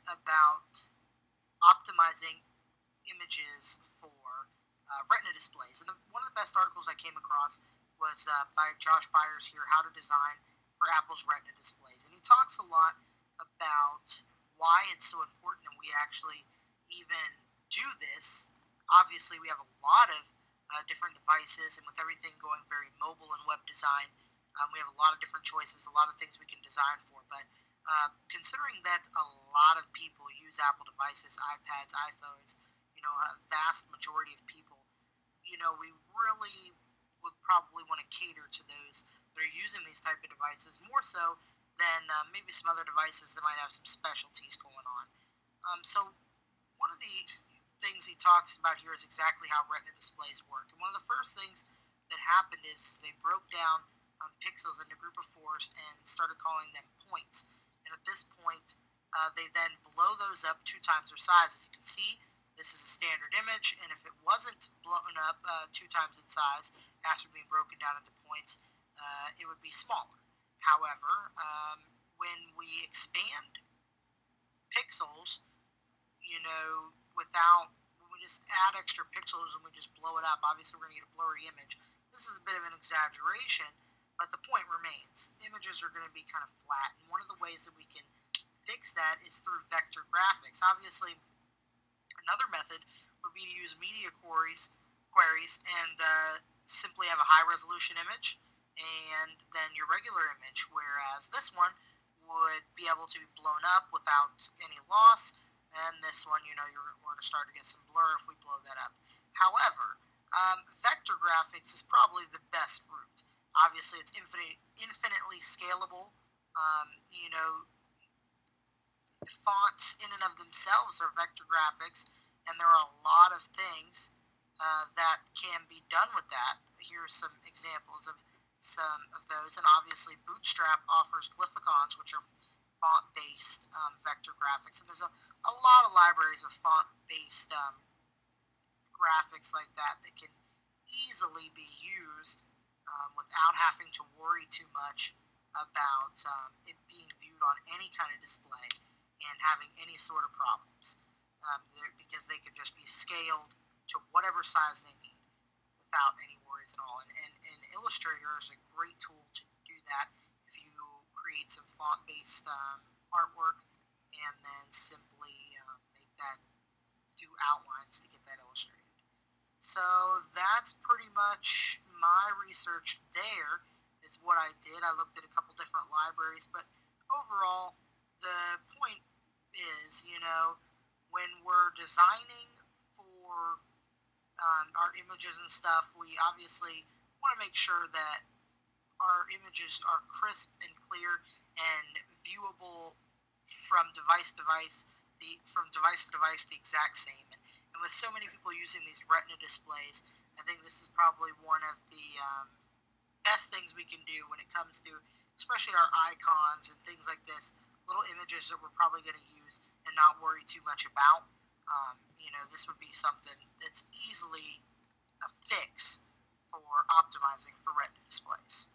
about optimizing images for Retina displays. And one of the best articles I came across was by Josh Byers here, How to Design for Apple's Retina displays. And he talks a lot about why it's so important and we actually even do this. Obviously, we have a lot of different devices, and with everything going very mobile and web design, we have a lot of different choices, a lot of things we can design for. But considering that a lot of people use Apple devices, iPads, iPhones, a vast majority of people, we really would probably want to cater to those that are using these type of devices more so than maybe some other devices that might have some specialties going on. So one of the things he talks about here is exactly how Retina displays work. And one of the first things that happened is they broke down pixels into group of fours and started calling them points. And at this point, they then blow those up 2 times their size. As you can see, this is a standard image, and if it wasn't blown up 2 times in size after being broken down into points, it would be smaller. However, when we expand pixels, when we just add extra pixels and we just blow it up, obviously we're going to get a blurry image. This is a bit of an exaggeration, but the point remains. Images are going to be kind of flat, and one of the ways that we can fix that is through vector graphics. Obviously, another method would be to use media queries and simply have a high resolution image and then your regular image, whereas this one would be able to be blown up without any loss, and this one, you're going to start to get some blur if we blow that up. However, vector graphics is probably the best route. Obviously, it's infinitely scalable. Fonts in and of themselves are vector graphics, and there are a lot of things that can be done with that. Here are some examples of some of those, and obviously Bootstrap offers glyphicons, which are font-based vector graphics, and there's a lot of libraries of font-based graphics like that that can easily be used without having to worry too much about it being viewed on any kind of display and having any sort of problems because they can just be scaled to whatever size they need without any worries at all. And Illustrator is a great tool to do that if you create some font-based artwork and then simply make that do outlines to get that illustrated. So that's pretty much my research there is what I did. I looked at a couple different libraries, but overall, the point is, when we're designing for our images and stuff, we obviously want to make sure that our images are crisp and clear and viewable from device to device, the exact same. And with so many people using these Retina displays, I think this is probably one of the best things we can do when it comes to, especially our icons and things like this, little images that we're probably going to use and not worry too much about. This would be something that's easily a fix for optimizing for Retina displays.